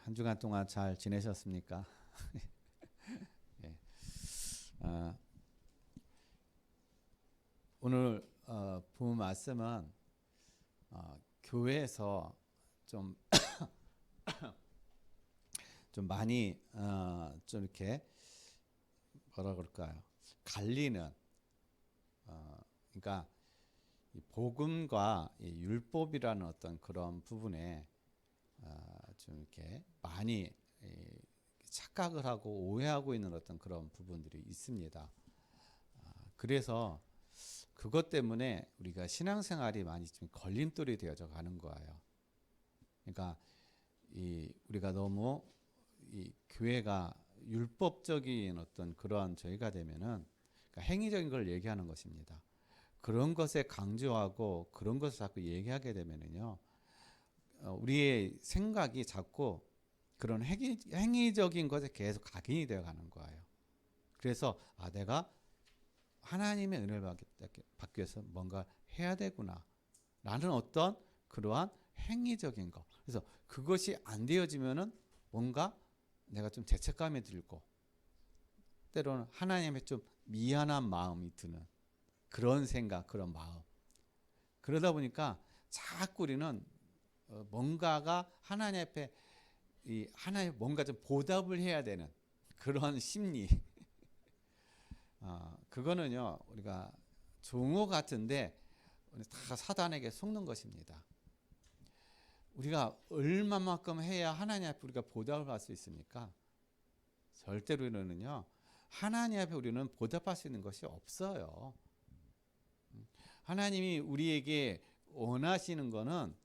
한 주간 동안 잘 지내셨습니까? 예. 오늘 본 말씀은 교회에서 좀, 좀 많이 좀 이렇게 뭐라 그럴까요? 갈리는 그러니까 이 복음과 이 율법이라는 어떤 그런 부분에 좀 이렇게 많이 착각을 하고 오해하고 있는 어떤 그런 부분들이 있습니다. 그래서 그것 때문에 우리가 신앙생활이 많이 좀 걸림돌이 되어져 가는 거예요. 그러니까 우리가 너무 이 교회가 율법적인 어떤 그러한 저희가 되면은 그러니까 행위적인 걸 얘기하는 것입니다. 그런 것에 강조하고 그런 것을 자꾸 얘기하게 되면은요, 우리의 생각이 자꾸 그런 행위적인 것에 계속 각인이 되어 가는 거예요. 그래서 내가 하나님의 은혜를 받기 위해서 뭔가 해야 되구나 라는 어떤 그러한 행위적인 것. 그래서 그것이 안 되어지면은 뭔가 내가 좀 죄책감이 들고 때로는 하나님의 좀 미안한 마음이 드는 그런 생각, 그런 마음. 그러다 보니까 자꾸 우리는 뭔가가 하나님 앞에 하나님 뭔가 좀 보답을 해야 되는 그런 심리. 그거는요 우리가 종호 같은데 다 사단에게 속는 것입니다. 우리가 얼마만큼 해야 하나님 앞에 우리가 보답을 받을 수 있습니까? 절대로는요 하나님 앞에 우리는 보답할 수 있는 것이 없어요. 하나님이 우리에게 원하시는 거는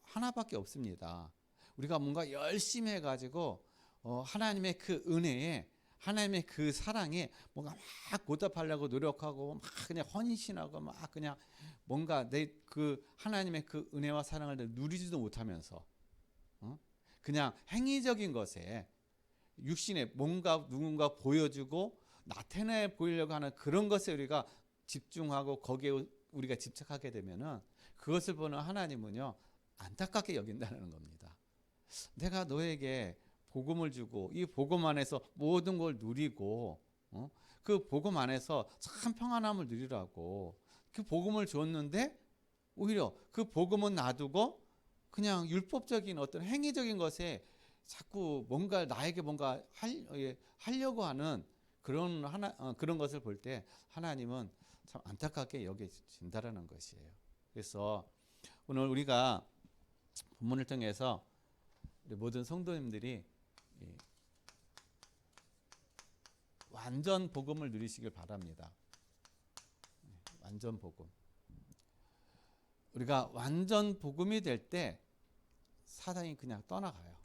하나밖에 없습니다. 우리가 뭔가 열심히 해가지고 하나님의 그 은혜에 하나님의 그 사랑에 뭔가 막 보답하려고 노력하고 막 그냥 헌신하고 막 그냥 뭔가 내 그 하나님의 그 은혜와 사랑을 누리지도 못하면서 그냥 행위적인 것에 육신에 뭔가 누군가 보여주고 나타내 보이려고 하는 그런 것에 우리가 집중하고 거기에 우리가 집착하게 되면은 그것을 보는 하나님은요 안타깝게 여긴다는 겁니다. 내가 너에게 복음을 주고 이 복음 안에서 모든 걸 누리고 그 복음 안에서 참 평안함을 누리라고 그 복음을 줬는데 오히려 그 복음은 놔두고 그냥 율법적인 어떤 행위적인 것에 자꾸 뭔가 나에게 뭔가 하려고 하는 그런 것을 볼 때 하나님은 참 안타깝게 여겨진다라는 것이에요. 그래서 오늘 우리가 본문을 통해서 우리 모든 성도님들이 완전 복음을 누리시길 바랍니다. 완전 복음. 우리가 완전 복음이 될 때 사단이 그냥 떠나가요.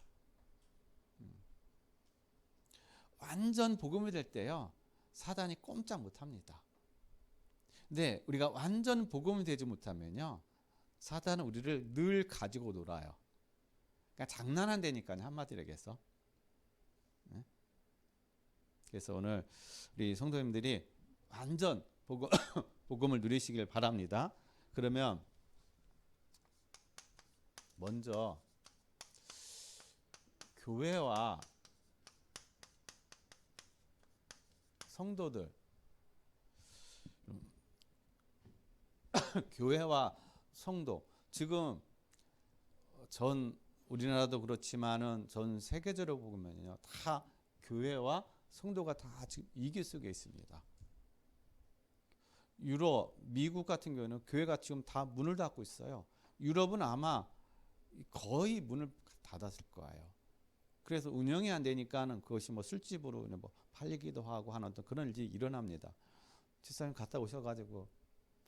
완전 복음이 될 때요 사단이 꼼짝 못합니다. 근데 우리가 완전 복음이 되지 못하면요 사단은 우리를 늘 가지고 놀아요. 그러니까 장난한다니까요 한마디로 얘기해서. 그래서 오늘 우리 성도님들이 완전 복음을 누리시길 바랍니다. 그러면 먼저 교회와 성도들 교회와 성도 지금 전 우리나라도 그렇지만은 전 세계적으로 보면요 다 교회와 성도가 다 지금 위기 속에 있습니다. 유럽, 미국 같은 경우는 교회가 지금 다 문을 닫고 있어요. 유럽은 아마 거의 문을 닫았을 거예요. 그래서 운영이 안 되니까는 그것이 뭐 술집으로 뭐 팔리기도 하고 하는 어떤 그런 일이 일어납니다. 집사님 갔다 오셔가지고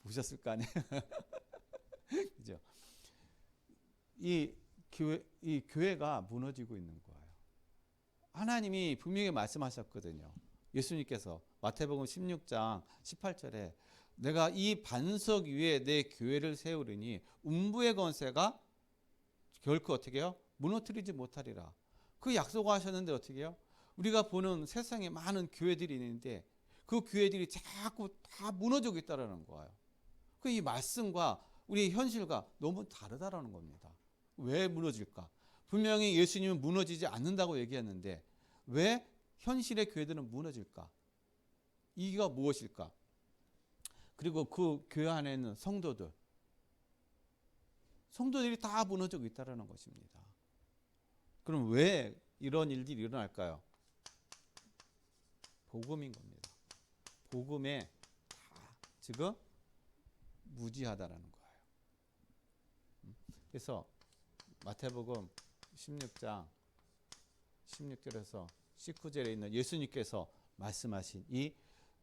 보셨을 거 아니에요. 그죠? 이 교회가 무너지고 있는 거예요. 하나님이 분명히 말씀하셨거든요. 예수님께서 마태복음 16장 18절에 내가 이 반석 위에 내 교회를 세우리니 음부의 권세가 결코 어떻게 해요? 무너뜨리지 못하리라. 그 약속하셨는데 어떻게 해요? 우리가 보는 세상에 많은 교회들이 있는데 그 교회들이 자꾸 다 무너지고 있다는 거예요. 그 이 말씀과 우리의 현실과 너무 다르다라는 겁니다. 왜 무너질까? 분명히 예수님은 무너지지 않는다고 얘기했는데 왜 현실의 교회들은 무너질까? 이유가 무엇일까? 그리고 그 교회 안에 있는 성도들이 다 무너지고 있다는 것입니다. 그럼 왜 이런 일들이 일어날까요? 복음인 겁니다. 복음에 다 지금 무지하다라는 거예요. 그래서 마태복음 16장 16절에서 19절에 있는 예수님께서 말씀하신 이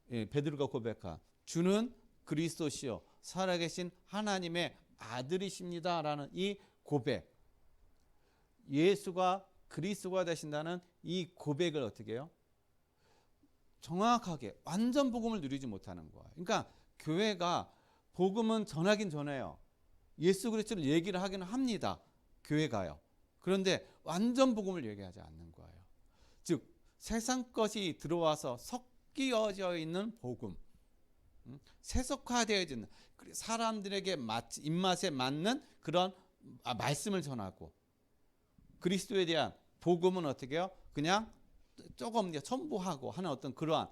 베드로가 고백한 주는 그리스도시요 살아계신 하나님의 아들이십니다라는 이 고백, 예수가 그리스도가 되신다는 이 고백을 어떻게 해요? 정확하게 완전 복음을 누리지 못하는 거예요. 그러니까 교회가 복음은 전하긴 전해요. 예수 그리스도를 얘기를 하기는 합니다. 교회가요. 그런데 완전 복음을 얘기하지 않는 거예요. 즉 세상 것이 들어와서 섞여져 있는 복음, 세속화되어지는 사람들에게 입맛에 맞는 그런 말씀을 전하고 그리스도에 대한 복음은 어떻게 해요? 그냥 조금 첨부하고 하는 어떤 그러한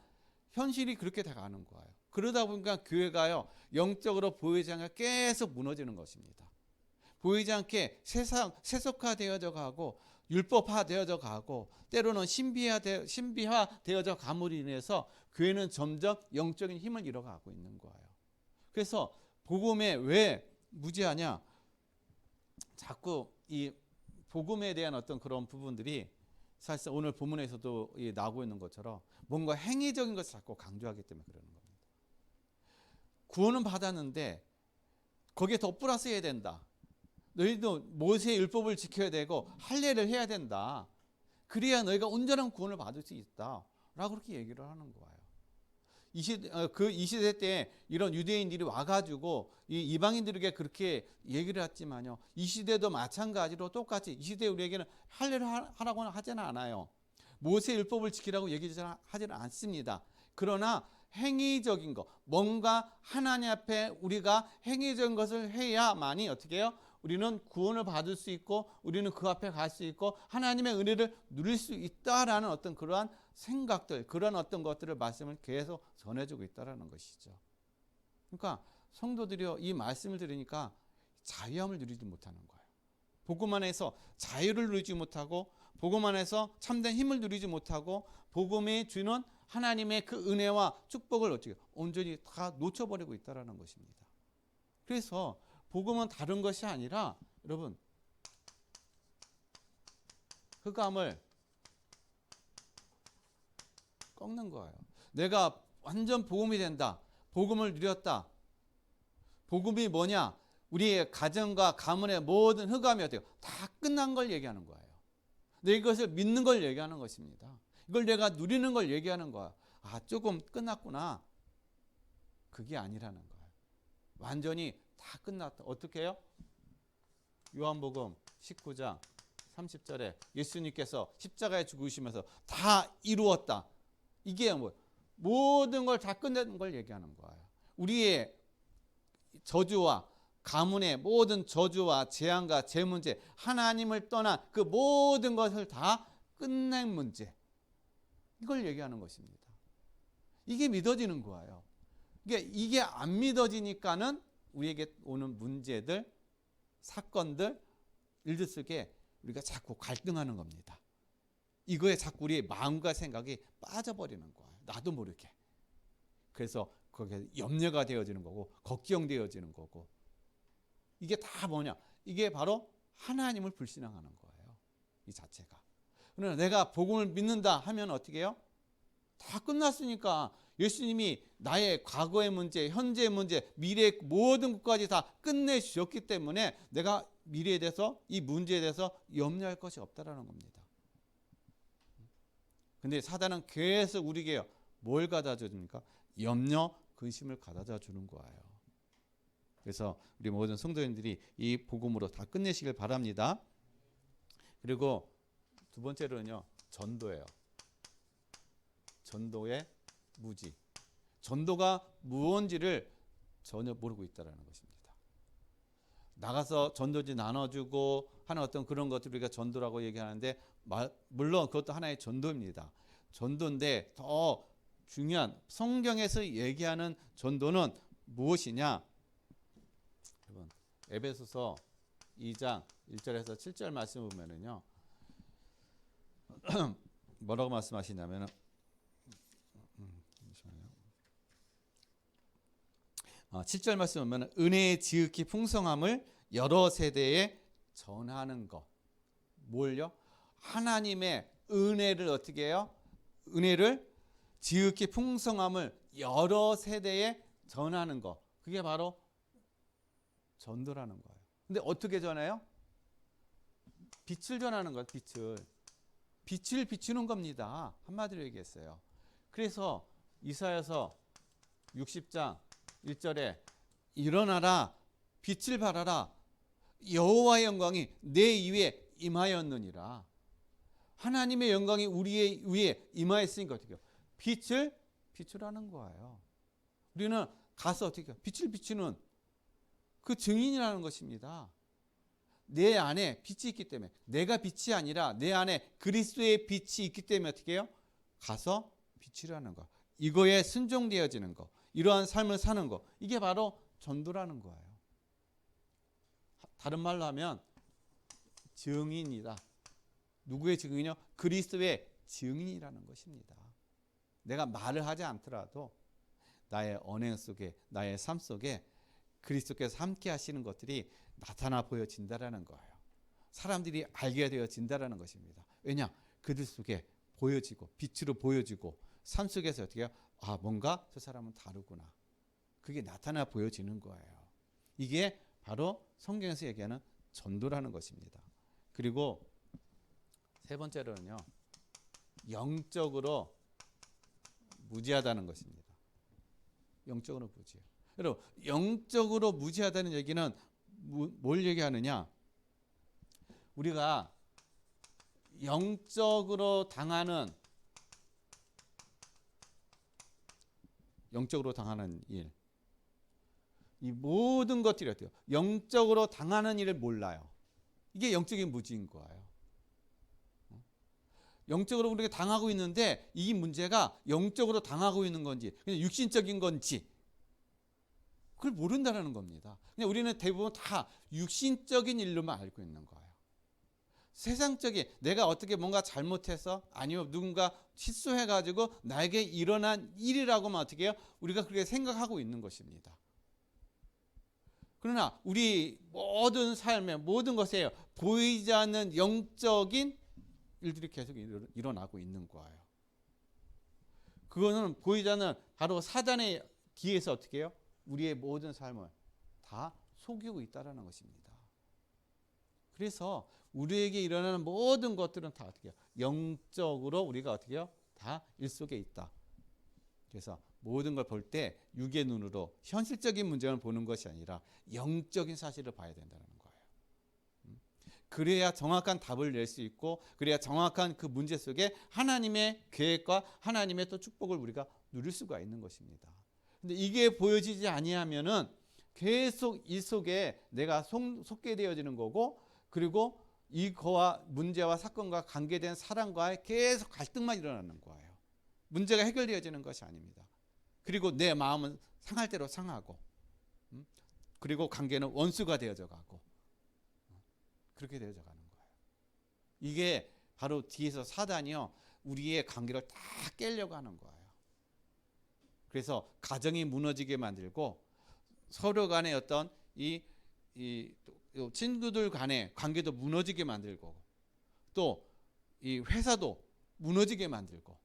현실이 그렇게 돼가는 거예요. 그러다 보니까 교회가요 영적으로 보이지 않게 계속 무너지는 것입니다. 보이지 않게 세속화되어져 가고 율법화되어져 가고 때로는 신비화되어져 감으로 인해서 교회는 점점 영적인 힘을 잃어가고 있는 거예요. 그래서 복음에 왜 무지하냐? 자꾸 이 복음에 대한 어떤 그런 부분들이 사실상 오늘 본문에서도 나오고 있는 것처럼 뭔가 행위적인 것을 자꾸 강조하기 때문에 그러는 겁니다. 구원은 받았는데 거기에 더 플러스 해야 된다. 너희도 모세의 율법을 지켜야 되고 할례를 해야 된다. 그래야 너희가 온전한 구원을 받을 수 있다. 라고 그렇게 얘기를 하는 거예요. 이 시대 때 이런 유대인들이 와가지고 이 이방인들에게 그렇게 얘기를 했지만요. 이 시대도 마찬가지로 똑같이 이 시대 우리에게는 할례를 하라고는 하지는 않아요. 모세 율법을 지키라고 얘기하지는 않습니다. 그러나 행위적인 것, 뭔가 하나님 앞에 우리가 행위적인 것을 해야만이 어떻게 해요? 우리는 구원을 받을 수 있고 우리는 그 앞에 갈 수 있고 하나님의 은혜를 누릴 수 있다라는 어떤 그러한 생각들, 그런 어떤 것들을 말씀을 계속 전해주고 있다라는 것이죠. 그러니까 성도들이 이 말씀을 들으니까 자유함을 누리지 못하는 거예요. 복음 안에서 자유를 누리지 못하고 복음 안에서 참된 힘을 누리지 못하고 복음이 주는 하나님의 그 은혜와 축복을 어떻게 온전히 다 놓쳐버리고 있다라는 것입니다. 그래서 복음은 다른 것이 아니라 여러분 흑암을 꺾는 거예요. 내가 완전 복음이 된다. 복음을 누렸다. 복음이 뭐냐? 우리의 가정과 가문의 모든 흑암이 어때요? 다 끝난 걸 얘기하는 거예요. 내 이것을 믿는 걸 얘기하는 것입니다. 이걸 내가 누리는 걸 얘기하는 거야. 아, 조금 끝났구나. 그게 아니라는 거예요. 완전히 다 끝났다. 어떻게 해요? 요한복음 19장 30절에 예수님께서 십자가에 죽으시면서 다 이루었다. 이게 뭐 모든 걸 다 끝낸 걸 얘기하는 거예요. 우리의 저주와 가문의 모든 저주와 재앙과 재문제, 하나님을 떠난 그 모든 것을 다 끝낸 문제, 이걸 얘기하는 것입니다. 이게 믿어지는 거예요. 이게 안 믿어지니까는 우리에게 오는 문제들, 사건들, 일들 속에 우리가 자꾸 갈등하는 겁니다. 이거에 자꾸 우리의 마음과 생각이 빠져버리는 거예요. 나도 모르게. 그래서 거기에 염려가 되어지는 거고 걱정되어지는 거고, 이게 다 뭐냐? 이게 바로 하나님을 불신앙하는 거예요. 이 자체가. 그러나 내가 복음을 믿는다 하면 어떻게 해요? 다 끝났으니까 예수님이 나의 과거의 문제, 현재의 문제, 미래의 모든 것까지 다 끝내주셨기 때문에 내가 미래에 대해서, 이 문제에 대해서 염려할 것이 없다라는 겁니다. 근데 사단은 계속 우리에게 뭘 가져다 줍니까? 염려, 근심을 가져다 주는 거예요. 그래서 우리 모든 성도님들이 이 복음으로 다 끝내시길 바랍니다. 그리고 두 번째로는요, 전도예요. 전도의 무지. 전도가 무언지를 전혀 모르고 있다는 것입니다. 나가서 전도지 나눠주고 하는 어떤 그런 것들 우리가 전도라고 얘기하는데 물론 그것도 하나의 전도입니다. 전도인데 더 중요한 성경에서 얘기하는 전도는 무엇이냐? 여러분 에베소서 2장 1절에서 7절 말씀 보면은요. 뭐라고 말씀하시냐면은 7절 말씀 보면 은혜의 지극히 풍성함을 여러 세대에 전하는 것. 뭘요? 하나님의 은혜를 어떻게 해요? 은혜를 지극히 풍성함을 여러 세대에 전하는 것. 그게 바로 전도라는 거예요. 근데 어떻게 전해요? 빛을 전하는 거예요. 빛을 비추는 겁니다. 한마디로 얘기했어요. 그래서 이사야서 60장 1절에 일어나라 빛을 발하라 여호와의 영광이 내 위에 임하였느니라. 하나님의 영광이 우리의 위에 임하였으니까 어떻게 해요? 빛을 비추라는 거예요. 우리는 가서 어떻게 해요? 빛을 비추는 그 증인이라는 것입니다. 내 안에 빛이 있기 때문에, 내가 빛이 아니라 내 안에 그리스도의 빛이 있기 때문에 어떻게 해요? 가서 비추라는 거. 이거에 순종되어지는 거. 이러한 삶을 사는 거. 이게 바로 전도라는 거예요. 다른 말로 하면 증인이다. 누구의 증인이요? 그리스도의 증인이라는 것입니다. 내가 말을 하지 않더라도 나의 언행 속에, 나의 삶 속에 그리스도께서 함께 하시는 것들이 나타나 보여진다라는 거예요. 사람들이 알게 되어진다라는 것입니다. 왜냐? 그들 속에 보여지고 빛으로 보여지고 삶 속에서 어떻게 해요? 아, 뭔가 저 사람은 다르구나. 그게 나타나 보여지는 거예요. 이게 바로 성경에서 얘기하는 전도라는 것입니다. 그리고 세 번째로는요. 영적으로 무지하다는 것입니다. 영적으로 무지해요. 여러분, 영적으로 무지하다는 얘기는 뭘 얘기하느냐? 우리가 영적으로 당하는 일, 이 모든 것들이 어때요? 영적으로 당하는 일을 몰라요. 이게 영적인 무지인 거예요. 영적으로 우리가 당하고 있는데 이 문제가 영적으로 당하고 있는 건지 그냥 육신적인 건지 그걸 모른다는 겁니다. 그냥 우리는 대부분 다 육신적인 일로만 알고 있는 거예요. 세상적인 내가 어떻게 뭔가 잘못해서 아니면 누군가 실수해가지고 나에게 일어난 일이라고만 어떻게 해요? 우리가 그렇게 생각하고 있는 것입니다. 그러나 우리 모든 삶의 모든 것에 보이지 않는 영적인 일들이 계속 일어나고 있는 거예요. 그거는 보이지 않는 바로 사단의 뒤에서 어떻게 해요? 우리의 모든 삶을 다 속이고 있다는 것입니다. 그래서 우리에게 일어나는 모든 것들은 다 어떻게 해요? 영적으로 우리가 어떻게 해요? 다 일속에 있다. 그래서 모든 걸 볼 때 육의 눈으로 현실적인 문제를 보는 것이 아니라 영적인 사실을 봐야 된다는 거예요. 그래야 정확한 답을 낼 수 있고 그래야 정확한 그 문제 속에 하나님의 계획과 하나님의 또 축복을 우리가 누릴 수가 있는 것입니다. 근데 이게 보여지지 아니하면은 계속 이 속에 내가 속게 되어지는 거고 그리고 이거와 문제와 사건과 관계된 사람과의 계속 갈등만 일어나는 거예요. 문제가 해결되어지는 것이 아닙니다. 그리고 내 마음은 상할 대로 상하고 그리고 관계는 원수가 되어져 가고 그렇게 되어져 가는 거예요. 이게 바로 뒤에서 사단이요 우리의 관계를 다 깨려고 하는 거예요. 그래서 가정이 무너지게 만들고 서로 간의 어떤 이 친구들 간의 관계도 무너지게 만들고 또 이 회사도 무너지게 만들고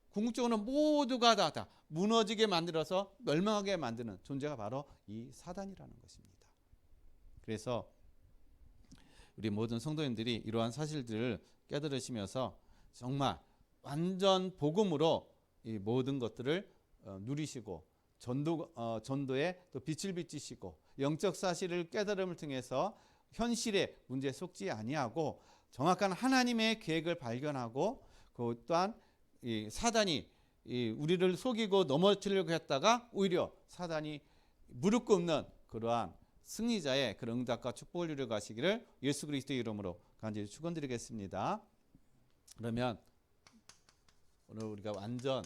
궁극적으로 모두가 다 무너지게 만들어서 멸망하게 만드는 존재가 바로 이 사단이라는 것입니다. 그래서 우리 모든 성도님들이 이러한 사실들을 깨달으시면서 정말 완전 복음으로 이 모든 것들을 누리시고 전도에 또 빛을 비치시고 영적 사실을 깨달음을 통해서 현실의 문제에 속지 아니하고 정확한 하나님의 계획을 발견하고 그 또한 이 사단이 우리를 속이고 넘어뜨리려고 했다가 오히려 사단이 무릎 꿇는 그러한 승리자의 그런 응답과 축복을 누려 가시기를 예수 그리스도의 이름으로 간절히 축원드리겠습니다. 그러면 오늘 우리가 완전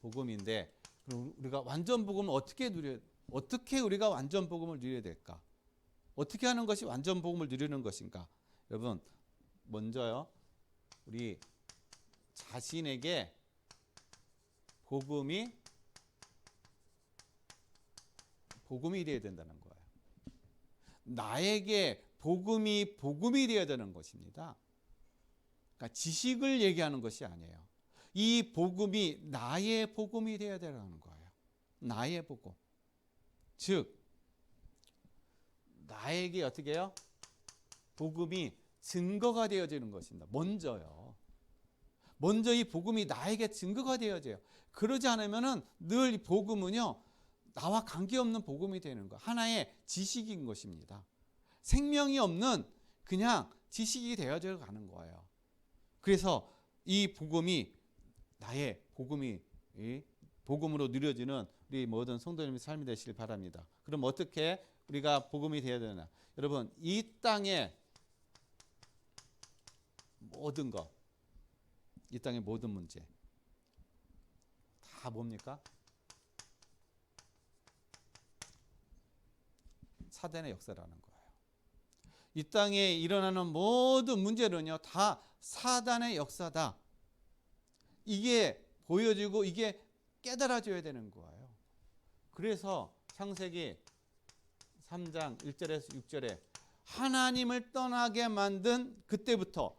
복음인데, 그럼 우리가 완전 복음을 어떻게 우리가 완전 복음을 누려야 될까? 어떻게 하는 것이 완전 복음을 누리는 것인가? 여러분, 먼저요, 우리 자신에게 복음이 되어야 된다는 거예요. 나에게 복음이 되어야 되는 것입니다. 그러니까 지식을 얘기하는 것이 아니에요. 이 복음이 나의 복음이 되어야 되는 거예요. 나의 복음. 즉, 나에게 어떻게 해요? 복음이 증거가 되어지는 것입니다. 먼저 이 복음이 나에게 증거가 되어져요. 그러지 않으면은 늘 이 복음은요, 나와 관계없는 복음이 되는 거, 하나의 지식인 것입니다. 생명이 없는 그냥 지식이 되어져 가는 거예요. 그래서 이 복음이 나의 복음으로 누려지는 우리 모든 성도님의 삶이 되시길 바랍니다. 그럼 어떻게 우리가 복음이 되어야 되나? 여러분, 이 땅의 모든 것, 이 땅의 모든 문제 다 뭡니까? 사단의 역사라는 거예요. 이 땅에 일어나는 모든 문제는요, 다 사단의 역사다. 이게 보여지고 이게 깨달아져야 되는 거예요. 그래서 창세기 3장 1절에서 6절에 하나님을 떠나게 만든 그때부터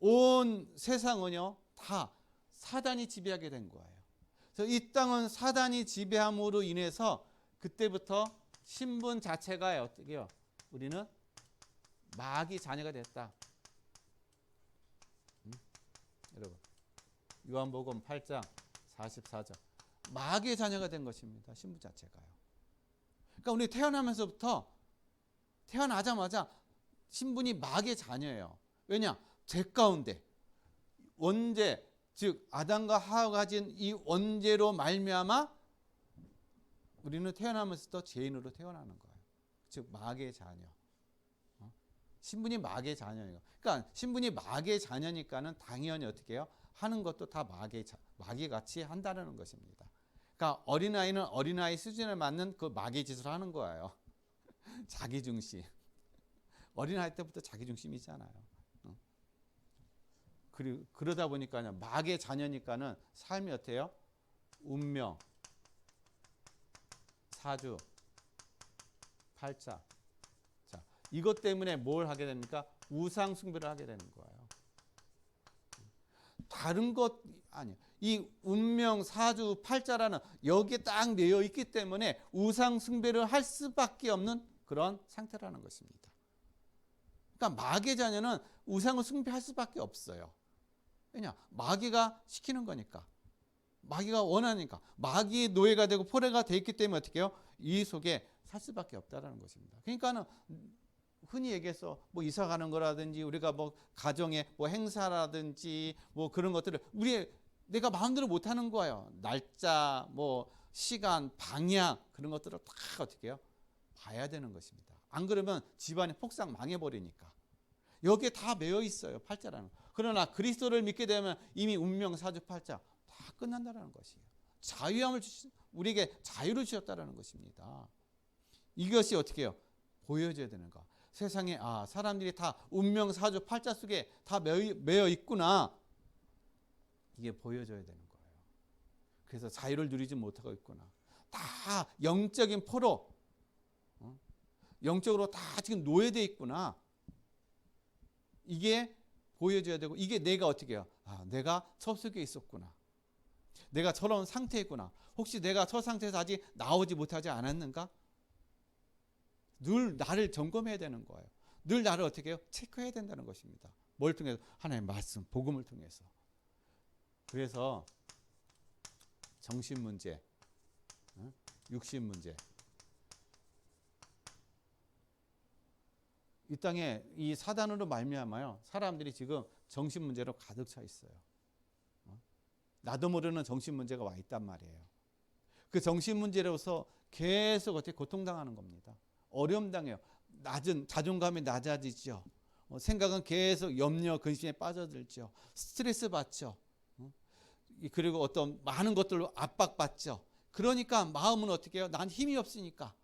온 세상은요, 다 사단이 지배하게 된 거예요. 그래서 이 땅은 사단이 지배함으로 인해서 그때부터 신분 자체가 어떻게요? 우리는 마귀 자녀가 됐다. 여러분, 요한복음 8장 44절. 마귀의 자녀가 된 것입니다. 신분 자체가요. 그러니까 우리 태어나자마자 신분이 마귀의 자녀예요. 왜냐? 죄 가운데 원죄, 즉 아담과 하와가 가진 이 원죄로 말미암아 우리는 태어나면서부터 죄인으로 태어나는 거예요. 즉 마귀의 자녀. 신분이 마귀의 자녀예요. 그러니까 신분이 마귀의 자녀니까는 당연히 어떻게 해요? 하는 것도 다 마귀 같이 한다는 것입니다. 그러니까 어린아이는 어린아이 수준에 맞는 그 마귀 짓을 하는 거예요. 자기 중심. 어린아이 때부터 자기 중심이잖아요. 그러다 보니까 마귀의 자녀니까는 삶이 어때요? 운명, 사주, 팔자. 자, 이것 때문에 뭘 하게 됩니까? 우상 숭배를 하게 되는 거예요. 다른 것 아니에요. 이 운명, 사주, 팔자라는 여기에 딱 내어 있기 때문에 우상 숭배를 할 수밖에 없는 그런 상태라는 것입니다. 그러니까 마귀의 자녀는 우상을 숭배할 수밖에 없어요. 왜냐? 마귀가 시키는 거니까. 마귀가 원하니까. 마귀의 노예가 되고 포로가 돼 있기 때문에 어떻게 해요? 이 속에 살 수밖에 없다라는 것입니다. 그러니까는 흔히 얘기해서 뭐 이사 가는 거라든지 우리가 뭐 가정의 뭐 행사라든지 뭐 그런 것들을 내가 마음대로 못 하는 거예요. 날짜, 뭐 시간, 방향 그런 것들을 다 어떻게 해요? 봐야 되는 것입니다. 안 그러면 집안이 폭삭 망해버리니까. 여기에 다 매여 있어요. 팔자라는 거. 그러나 그리스도를 믿게 되면 이미 운명, 사주, 팔자 다 끝난다는 것이에요. 우리에게 자유를 주셨다는 것입니다. 이것이 어떻게 해요? 보여져야 되는 거. 세상에 사람들이 다 운명, 사주, 팔자 속에 다 매여 있구나. 이게 보여져야 되는 거예요. 그래서 자유를 누리지 못하고 있구나. 다 영적인 포로, 영적으로 다 지금 노예되어 있구나. 이게 보여줘야 되고, 이게 내가 어떻게 해요? 내가 저 속에 있었구나. 내가 저런 상태였구나. 혹시 내가 저 상태에서 아직 나오지 못하지 않았는가? 늘 나를 점검해야 되는 거예요. 늘 나를 어떻게 해요? 체크해야 된다는 것입니다. 뭘 통해서? 하나님의 말씀, 복음을 통해서. 그래서 정신 문제, 육신 문제, 이 땅에 이 사단으로 말미암아요. 사람들이 지금 정신 문제로 가득 차 있어요. 나도 모르는 정신 문제가 와 있단 말이에요. 그 정신 문제로서 계속 어떻게 고통당하는 겁니다. 어려움 당해요. 낮은 자존감이 낮아지죠. 생각은 계속 염려, 근심에 빠져들죠. 스트레스 받죠. 그리고 어떤 많은 것들로 압박받죠. 그러니까 마음은 어떻게 해요? 난 힘이 없으니까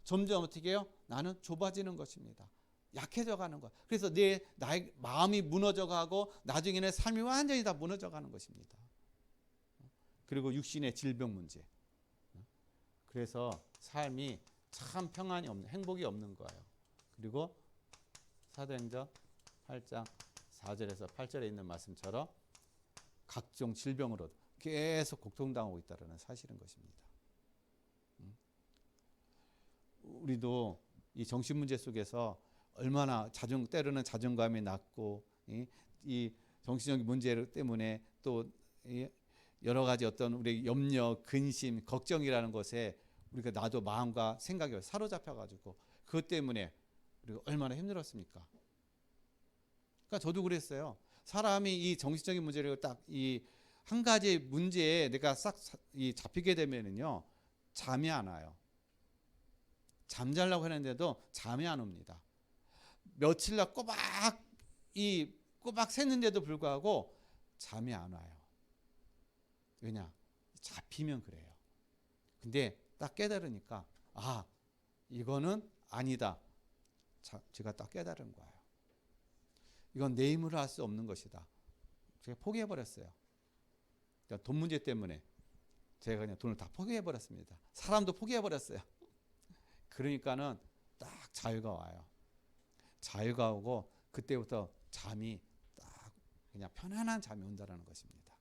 점점 어떻게 해요? 나는 좁아지는 것입니다. 약해져 가는 것. 그래서 나의 마음이 무너져 가고 나중에는 삶이 완전히 다 무너져 가는 것입니다. 그리고 육신의 질병 문제. 그래서 삶이 참 평안이 없는, 행복이 없는 거예요. 그리고 사도행전 8장 4절에서 8절에 있는 말씀처럼 각종 질병으로 계속 고통당하고 있다는 사실인 것입니다. 우리도 이 정신 문제 속에서 얼마나 때로는 자존감이 낮고 이 정신적인 문제 때문에 또 여러 가지 어떤 우리 염려, 근심, 걱정이라는 것에 우리가 나도 마음과 생각이 사로잡혀 가지고 그것 때문에 우리가 얼마나 힘들었습니까? 그러니까 저도 그랬어요. 사람이 이 정신적인 문제를 딱 이 한 가지 문제에 내가 싹 잡히게 되면은요, 잠이 안 와요. 잠자려고 했는데도 잠이 안 옵니다. 며칠날 꼬박 샜는데도 불구하고 잠이 안 와요. 왜냐? 잡히면 그래요. 근데 딱 깨달으니까 이거는 아니다. 제가 딱 깨달은 거예요. 이건 내 힘으로 할 수 없는 것이다. 제가 포기해버렸어요. 그러니까 돈 문제 때문에 제가 그냥 돈을 다 포기해버렸습니다. 사람도 포기해버렸어요. 그러니까는 딱 자유가 와요. 자유가 오고 그때부터 잠이 딱 그냥 편안한 잠이 온다는 것입니다.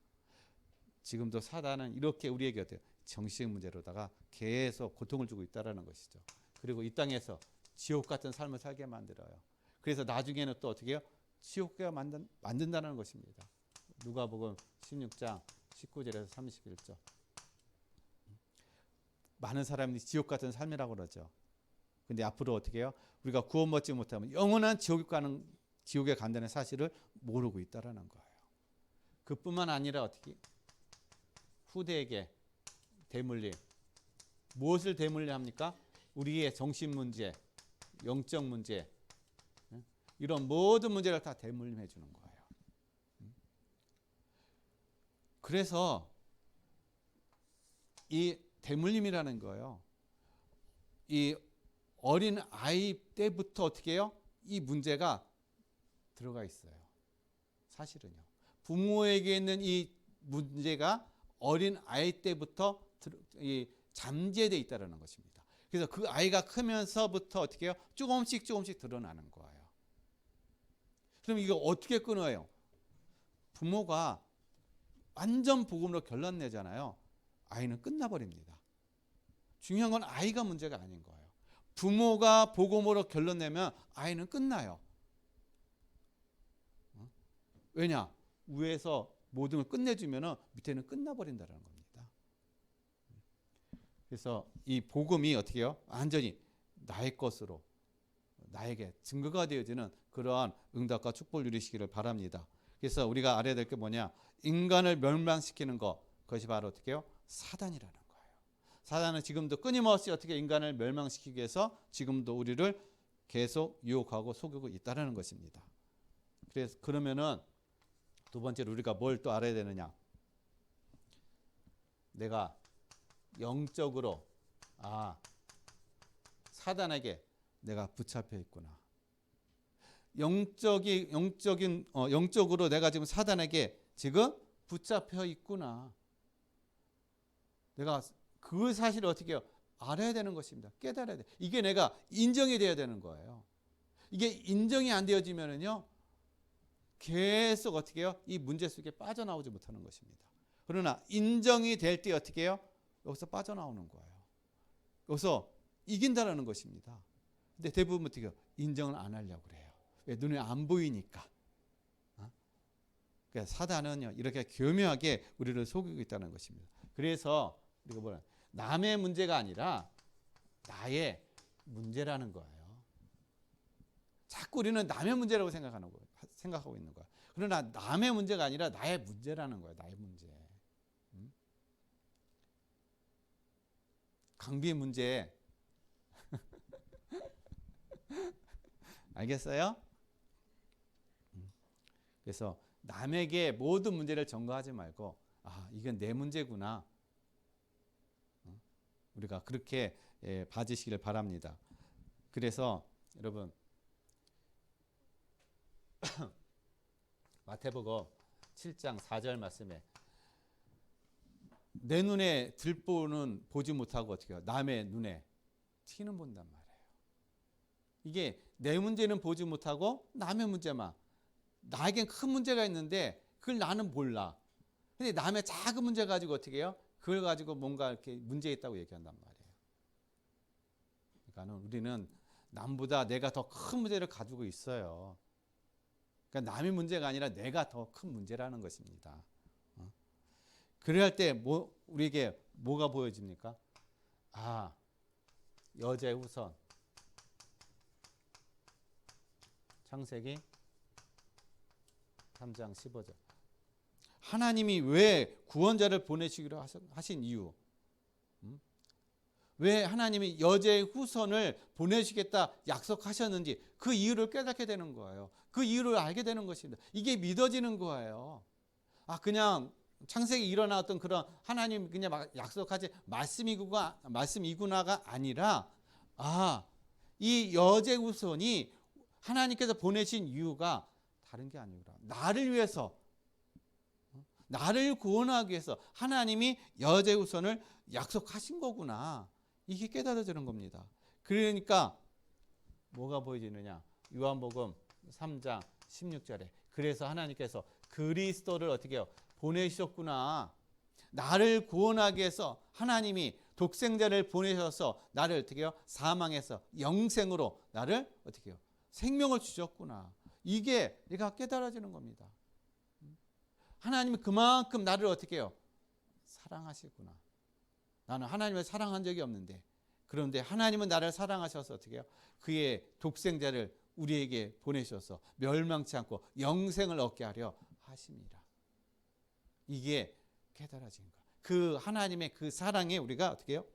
지금도 사단은 이렇게 우리에게 어때요? 정신적 문제로다가 계속 고통을 주고 있다는 것이죠. 그리고 이 땅에서 지옥 같은 삶을 살게 만들어요. 그래서 나중에는 또 어떻게 해요? 지옥가 만든다는 것입니다. 누가복음 16장 19절에서 31절. 많은 사람들이 지옥 같은 삶이라고 그러죠. 근데 앞으로 어떻게 해요? 우리가 구원 받지 못하면 영원한 지옥에 간다는 사실을 모르고 있다라는 거예요. 그뿐만 아니라 어떻게 후대에게 대물림. 무엇을 대물림 합니까? 우리의 정신 문제, 영적 문제, 이런 모든 문제를 다 대물림해 주는 거예요. 그래서 이 대물림이라는 거예요. 이 어린 아이 때부터 어떻게 해요? 이 문제가 들어가 있어요. 사실은요. 부모에게 있는 이 문제가 어린 아이 때부터 잠재되어 있다는 것입니다. 그래서 그 아이가 크면서부터 어떻게 해요? 조금씩 드러나는 거예요. 그럼 이거 어떻게 끊어요? 부모가 완전 복음으로 결론 내잖아요. 아이는 끝나버립니다. 중요한 건 아이가 문제가 아닌 거예요. 부모가 복음으로 결론 내면 아이는 끝나요. 왜냐? 위에서 모든 걸 끝내주면 밑에는 끝나버린다는 겁니다. 그래서 이 복음이 어떻게 해요? 완전히 나의 것으로 나에게 증거가 되어지는 그러한 응답과 축복을 누리시기를 바랍니다. 그래서 우리가 알아야 될 게 뭐냐? 인간을 멸망시키는 것, 그것이 바로 어떻게 해요? 사단이라는 거예요. 사단은 지금도 끊임없이 어떻게 인간을 멸망시키기 위해서 지금도 우리를 계속 유혹하고 속이고 있다는 것입니다. 그래서 그러면은 두 번째로 우리가 뭘 또 알아야 되느냐? 내가 영적으로 사단에게 내가 붙잡혀 있구나. 영적으로 내가 지금 사단에게 지금 붙잡혀 있구나. 내가 그 사실을 어떻게 해요? 알아야 되는 것입니다. 깨달아야 돼. 이게 내가 인정이 돼야 되는 거예요. 이게 인정이 안 되어지면은요, 계속 어떻게 해요? 이 문제 속에 빠져나오지 못하는 것입니다. 그러나 인정이 될 때 어떻게 해요? 여기서 빠져나오는 거예요. 여기서 이긴다라는 것입니다. 근데 대부분 어떻게 해요? 인정을 안 하려고 그래요. 왜? 눈에 안 보이니까. 그러니까 사단은요, 이렇게 교묘하게 우리를 속이고 있다는 것입니다. 그래서 우리가 뭐라 남의 문제가 아니라 나의 문제라는 거예요. 자꾸 우리는 남의 문제라고 생각하고 있는 거야. 그러나 남의 문제가 아니라 나의 문제라는 거야. 나의 문제. 강비의 문제. 알겠어요? 그래서 남에게 모든 문제를 전가하지 말고 이건 내 문제구나. 우리가 그렇게 봐주시기를 바랍니다. 그래서 여러분 마태복음 7장 4절 말씀에 내 눈에 들보는 보지 못하고 어떻게 해요? 남의 눈에 티는 본단 말이에요. 이게 내 문제는 보지 못하고 남의 문제만. 나에겐 큰 문제가 있는데 그걸 나는 몰라. 근데 남의 작은 문제 가지고 어떻게 해요? 그걸 가지고 뭔가 이렇게 문제 있다고 얘기한단 말이에요. 그러니까 우리는 남보다 내가 더 큰 문제를 가지고 있어요. 그러니까 남의 문제가 아니라 내가 더 큰 문제라는 것입니다. 그래야 할 때 우리에게 뭐가 보여집니까? 여자의 후손. 창세기 3장 15절. 하나님이 왜 구원자를 보내시기로 하신 이유, 왜 하나님이 여자의 후손을 보내시겠다 약속하셨는지 그 이유를 깨닫게 되는 거예요. 그 이유를 알게 되는 것입니다. 이게 믿어지는 거예요. 그냥 창세기 일어났던 그런 하나님 그냥 막 약속하지 말씀이구나가 아니라 이 여자의 후손이 하나님께서 보내신 이유가 다른 게 아니구나. 나를 위해서, 나를 구원하기 위해서 하나님이 여자의 후손을 약속하신 거구나. 이게 깨달아지는 겁니다. 그러니까 뭐가 보여지느냐? 요한복음 3장 16절에 그래서 하나님께서 그리스도를 어떻게 해요? 보내셨구나. 나를 구원하기 위해서 하나님이 독생자를 보내셔서 나를 어떻게 해요? 사망에서 영생으로 나를 어떻게 해요? 생명을 주셨구나. 이게 내가 깨달아지는 겁니다. 하나님이 그만큼 나를 어떻게 해요? 사랑하시구나. 나는 하나님을 사랑한 적이 없는데, 그런데 하나님은 나를 사랑하셔서 어떻게 해요? 그의 독생자를 우리에게 보내셔서 멸망치 않고 영생을 얻게 하려 하심이라. 이게 깨달아지는 거야. 그 하나님의 그 사랑에 우리가 어떻게 해요?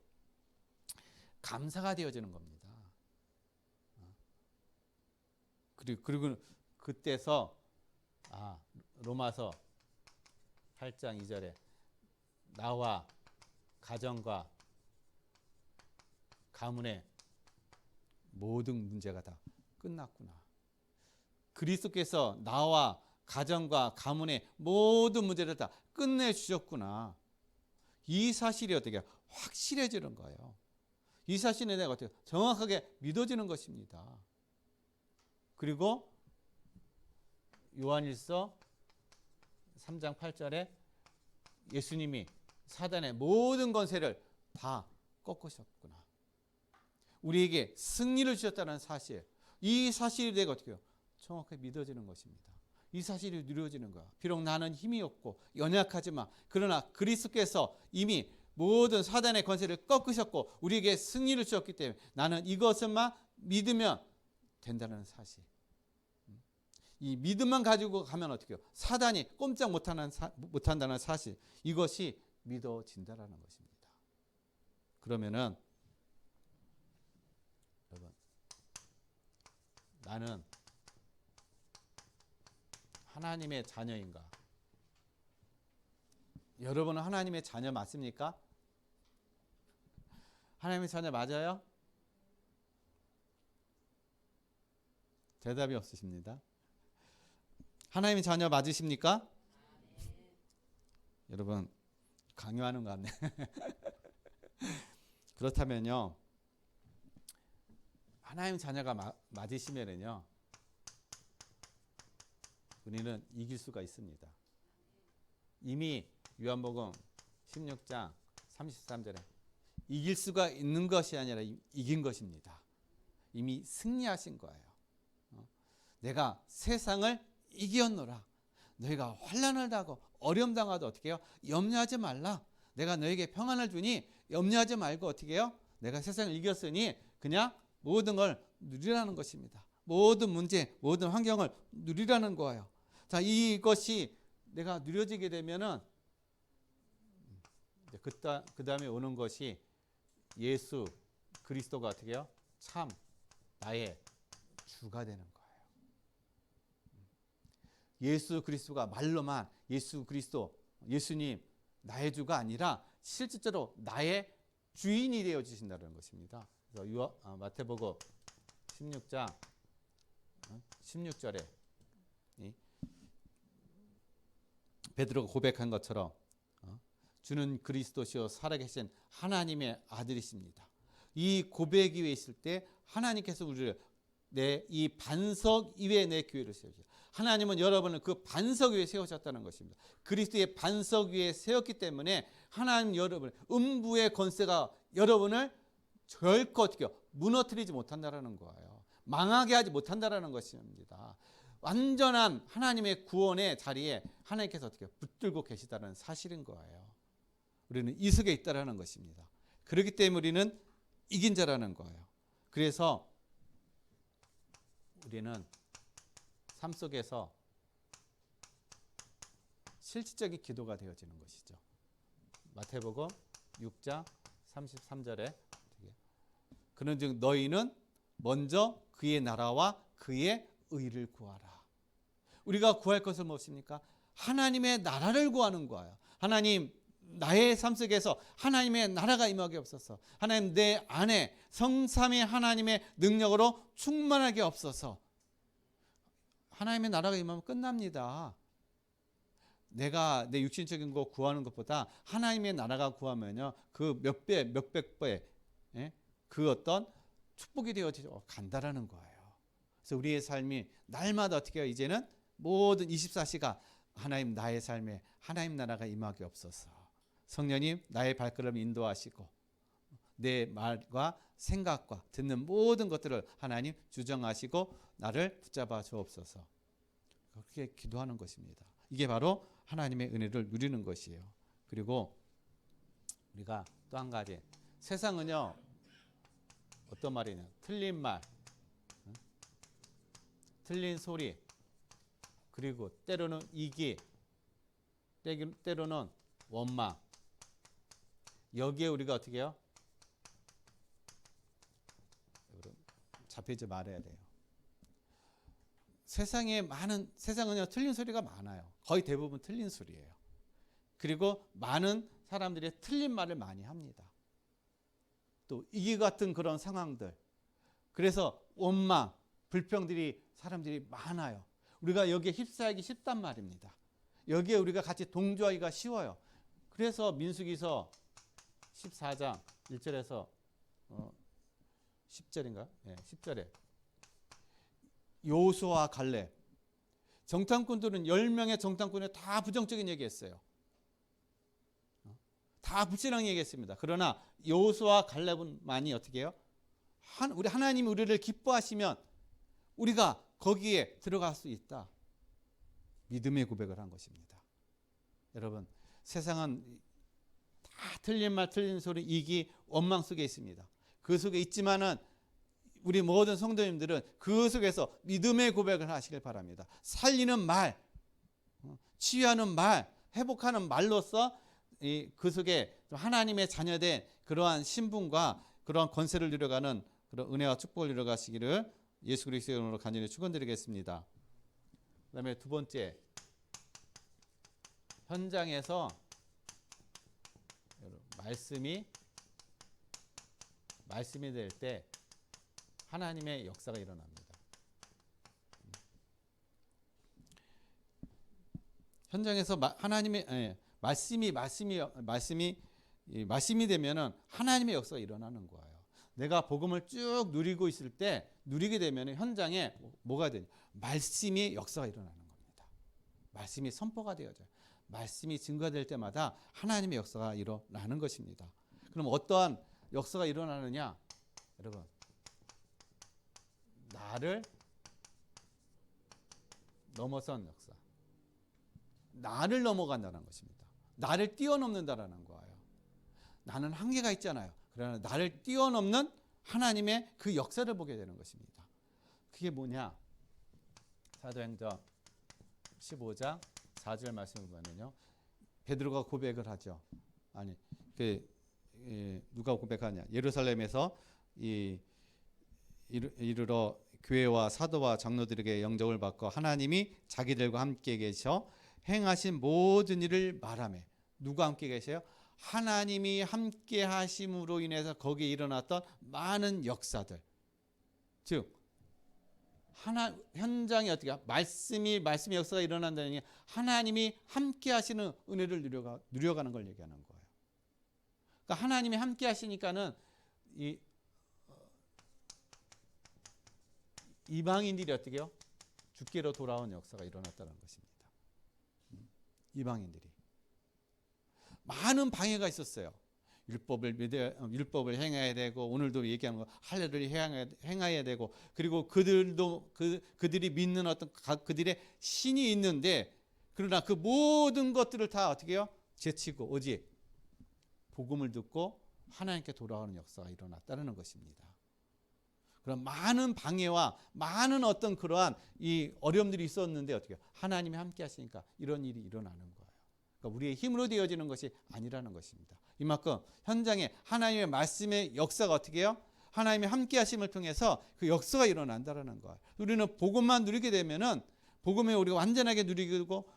감사가 되어지는 겁니다. 그리고 그때서 로마서 8장 2절에 나와 가정과 가문의 모든 문제가 다 끝났구나. 그리스도께서 나와 가정과 가문의 모든 문제를 다 끝내주셨구나. 이 사실이 어떻게 확실해지는 거예요. 이 사실에 내가 어떻게 정확하게 믿어지는 것입니다. 그리고 요한일서 3장 8절에 예수님이 사단의 모든 권세를 다 꺾으셨구나. 우리에게 승리를 주셨다는 사실, 이 사실이 내가 어떻게 해요? 정확하게 믿어지는 것입니다. 이 사실이 누려지는 거야. 비록 나는 힘이 없고 연약하지만 그러나 그리스도께서 이미 모든 사단의 권세를 꺾으셨고 우리에게 승리를 주셨기 때문에 나는 이것만 믿으면 된다는 사실. 이 믿음만 가지고 가면 어떻게 해요? 사단이 꼼짝 못한다는 사실. 이것이 믿어진다라는 것입니다. 그러면은 여러분, 나는 하나님의 자녀인가? 여러분은 하나님의 자녀 맞습니까? 하나님의 자녀 맞아요? 대답이 없으십니다. 하나님의 자녀 맞으십니까? 여러분 강요하는 것 같네. 그렇다면요, 하나님 자녀가 맞으시면은요, 우리는 이길 수가 있습니다. 이미 요한복음 16장 33절에 이길 수가 있는 것이 아니라 이긴 것입니다. 이미 승리하신 거예요. 내가 세상을 이겼노라. 너희가 환난을 당하고 어려움 당하도 어떻게 해요? 염려하지 말라. 내가 너에게 평안을 주니 염려하지 말고 어떻게 해요? 내가 세상을 이겼으니 그냥 모든 걸 누리라는 것입니다. 모든 문제, 모든 환경을 누리라는 거예요. 자, 이것이 내가 누려지게 되면은 그 다음에 오는 것이 예수 그리스도가 어떻게 해요? 참 나의 주가 되는 거예요. 예수 그리스도가 말로만 예수 그리스도, 예수님 나의 주가 아니라 실질적으로 나의 주인이 되어 주신다는 것입니다. 그래서 마태복음 16장 16절에 베드로가 고백한 것처럼 주는 그리스도시요 살아계신 하나님의 아들이십니다. 이 고백 위에 있을 때 하나님께서 우리를 이 반석 위에 내 교회를 세우셨어요. 하나님은 여러분을 그 반석 위에 세우셨다는 것입니다. 그리스도의 반석 위에 세웠기 때문에 하나님 여러분 음부의 권세가 여러분을 결코 어떻게 무너뜨리지 못한다라는 거예요. 망하게 하지 못한다라는 것입니다. 완전한 하나님의 구원의 자리에 하나님께서 어떻게 붙들고 계시다는 사실인 거예요. 우리는 이 속에 있다라는 것입니다. 그렇기 때문에 우리는 이긴 자라는 거예요. 그래서 우리는 삶 속에서 실질적인 기도가 되어지는 것이죠. 마태복음 6장 33절에 그런즉 너희는 먼저 그의 나라와 그의 의를 구하라. 우리가 구할 것은 무엇입니까? 하나님의 나라를 구하는 거예요. 하나님 나의 삶 속에서 하나님의 나라가 임하게 없어서, 하나님 내 안에 성삼위 하나님의 능력으로 충만하게 없어서. 하나님의 나라가 임하면 끝납니다. 내가 내 육신적인 거 구하는 것보다 하나님의 나라가 구하면요, 그 몇 배, 몇백 배, 그 어떤 축복이 되어져 간다라는 거예요. 그래서 우리의 삶이 날마다 어떻게 해요? 이제는 모든 24시간 하나님 나의 삶에 하나님 나라가 임하게 없어서. 성령님 나의 발걸음 인도하시고 내 말과 생각과 듣는 모든 것들을 하나님 주정하시고 나를 붙잡아 주옵소서. 그렇게 기도하는 것입니다. 이게 바로 하나님의 은혜를 누리는 것이에요. 그리고 우리가 또 한 가지, 세상은요 어떤 말이냐, 틀린 말, 틀린 소리, 그리고 때로는 이기, 때로는 원망, 여기에 우리가 어떻게 해요? 잡히지 말아야 돼요. 세상은요 틀린 소리가 많아요. 거의 대부분 틀린 소리예요. 그리고 많은 사람들이 틀린 말을 많이 합니다. 또 이기 같은 그런 상황들, 그래서 원망, 불평들이 사람들이 많아요. 우리가 여기에 휩싸이기 쉽단 말입니다. 여기에 우리가 같이 동조하기가 쉬워요. 그래서 민수기서 14장 1절에서 10절인가? 네, 10절에 여호수아와 갈렙, 정탐꾼들은 10명의 정탐꾼에 다 부정적인 얘기했어요. 다 불신앙 얘기했습니다. 그러나 여호수아와 갈렙은만이 어떻게 해요? 우리 하나님이 우리를 기뻐하시면 우리가 거기에 들어갈 수 있다. 믿음의 고백을 한 것입니다. 여러분, 세상은 다 틀린 말, 틀린 소리, 이기, 원망 속에 있습니다. 그 속에 있지만은 우리 모든 성도님들은 그 속에서 믿음의 고백을 하시길 바랍니다. 살리는 말, 치유하는 말, 회복하는 말로서 그 속에 하나님의 자녀된 그러한 신분과 그러한 권세를 누려가는 그런 은혜와 축복을 누려가시기를 예수 그리스도의 이름으로 간절히 축원드리겠습니다. 그다음에 두 번째, 현장에서 말씀이 될 때 하나님의 역사가 일어납니다. 현장에서 하나님의 말씀이 되면은 하나님의 역사가 일어나는 거예요. 내가 복음을 쭉 누리고 있을 때, 누리게 되면은 현장에 뭐가 되냐? 말씀이 역사가 일어나는 겁니다. 말씀이 선포가 되어져요. 말씀이 증거될 때마다 하나님의 역사가 일어나는 것입니다. 그럼 어떠한 역사가 일어나느냐? 여러분, 나를 넘어선 역사, 나를 넘어간다는 것입니다. 나를 뛰어넘는다라는 거예요. 나는 한계가 있잖아요. 그러나 나를 뛰어넘는 하나님의 그 역사를 보게 되는 것입니다. 그게 뭐냐? 사도행전 15장 4절 말씀을 보면요, 베드로가 고백을 하죠. 아니, 누가 고백하냐? 예루살렘에서 이르러 교회와 사도와 장로들에게 영접을 받고 하나님이 자기들과 함께 계셔 행하신 모든 일을 말하며. 누가 함께 계세요? 하나님이 함께 하심으로 인해서 거기에 일어났던 많은 역사들. 즉 현장이 어떻게 말씀의 역사가 일어난다는 게 하나님이 함께 하시는 은혜를 누려가는 걸 얘기하는 거예요. 그러니까 하나님이 함께 하시니까는 이방인들이 어떻게 해요? 주께로 돌아온 역사가 일어났다는 것입니다. 이방인들이 많은 방해가 있었어요. 율법을 행해야 되고, 오늘도 얘기하는 거 할례를 행해야 되고, 그리고 그들이 믿는 어떤 그들의 신이 있는데, 그러나 그 모든 것들을 다 어떻게 해요? 제치고 오직 복음을 듣고 하나님께 돌아오는 역사가 일어났다는 것입니다. 그런 많은 방해와 많은 어떤 그러한 이 어려움들이 있었는데 어떻게 해요? 하나님이 함께 하시니까 이런 일이 일어나는 거예요. 그러니까 우리의 힘으로 되어지는 것이 아니라는 것입니다. 이만큼 현장에 하나님의 말씀의 역사가 어떻게 해요? 하나님의 함께 하심을 통해서 그 역사가 일어난다는 거예요. 우리는 복음만 누리게 되면은, 복음에 우리가 완전하게 누리고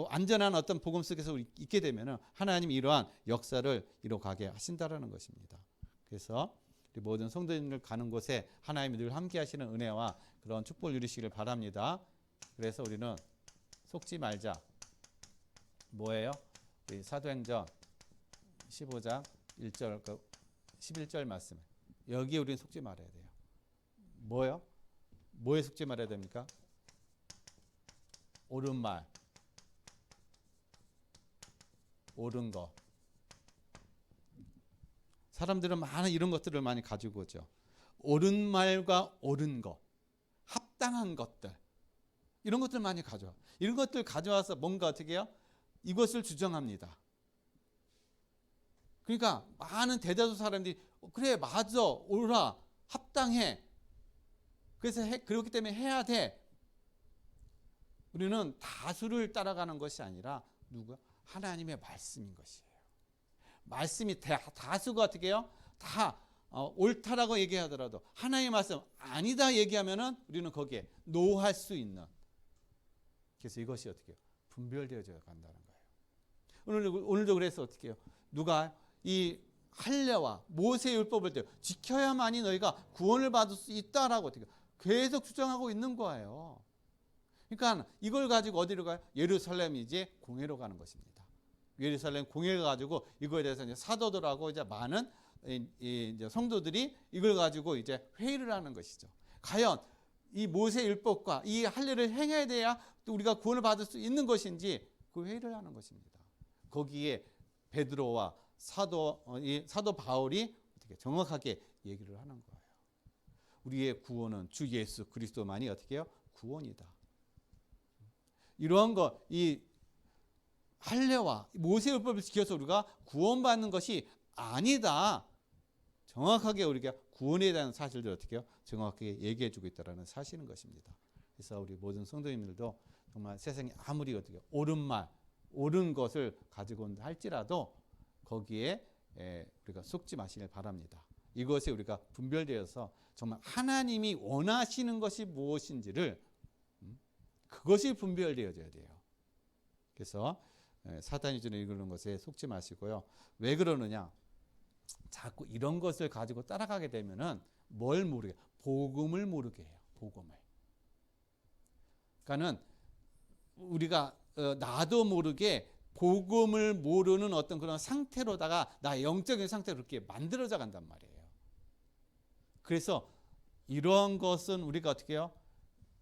안전한 어떤 복음 속에서 우리 있게 되면은 하나님이 이러한 역사를 이뤄가게 하신다라는 것입니다. 그래서 우리 모든 성도님들 가는 곳에 하나님이 늘 함께 하시는 은혜와 그런 축복을 누리시기를 바랍니다. 그래서 우리는 속지 말자. 뭐예요? 우리 사도행전 15장 1절 11절 말씀. 여기에 우리는 속지 말아야 돼요. 뭐요? 뭐에 속지 말아야 됩니까? 옳은 말, 옳은 거. 사람들은 많은 이런 것들을 많이 가지고 오죠. 옳은 말과 옳은 거, 합당한 것들, 이런 것들 많이 가져와. 이런 것들 가져와서 뭔가 어떻게 해요? 이것을 주장합니다. 그러니까 많은 대다수 사람들이 그래, 맞아, 옳아, 합당해. 그래서 그렇기 때문에 해야 돼. 우리는 다수를 따라가는 것이 아니라 누가? 하나님의 말씀인 것이에요. 말씀이 다수가 어떻게 해요? 다 옳다라고 얘기하더라도 하나님의 말씀 아니다 얘기하면은 우리는 거기에 노할 수 있는. 그래서 이것이 어떻게 해요? 분별되어져 간다는 거예요. 오늘도 그래서 어떻게 해요? 누가 이 할례와 모세 율법을 지켜야만이 너희가 구원을 받을 수 있다라고 어떻게 계속 주장하고 있는 거예요. 그러니까 이걸 가지고 어디로 가요? 예루살렘이 이제 공회로 가는 것입니다. 예루살렘 공회가 가지고 이거에 대해서 이제 사도들하고 이제 많은 이제 성도들이 이걸 가지고 이제 회의를 하는 것이죠. 과연 이 모세 율법과 이 할례를 행해야 돼야 우리가 구원을 받을 수 있는 것인지 그 회의를 하는 것입니다. 거기에 베드로와 사도 바울이 어떻게 정확하게 얘기를 하는 거예요. 우리의 구원은 주 예수 그리스도만이 어떻게 해요? 구원이다. 이러한 거, 이 할례와 모세 율법을 지켜서 우리가 구원받는 것이 아니다. 정확하게 우리가 구원에 대한 사실들을 어떻게 해요? 정확하게 얘기해주고 있다는 사실인 것입니다. 그래서 우리 모든 성도님들도 정말 세상에 아무리 어떻게 옳은 말, 옳은 것을 가지고 온다 할지라도 거기에 우리가 속지 마시길 바랍니다. 이것에 우리가 분별되어서 정말 하나님이 원하시는 것이 무엇인지를 그것이 분별되어져야 돼요. 그래서 사탄이 주는 이끄는 것에 속지 마시고요. 왜 그러느냐? 자꾸 이런 것을 가지고 따라가게 되면은 뭘 모르게, 복음을 모르게 해요. 복음을. 그러니까는 우리가 나도 모르게 복음을 모르는 어떤 그런 상태로다가 나의 영적인 상태로 그렇게 만들어져 간단 말이에요. 그래서 이러한 것은 우리가 어떻게 해요?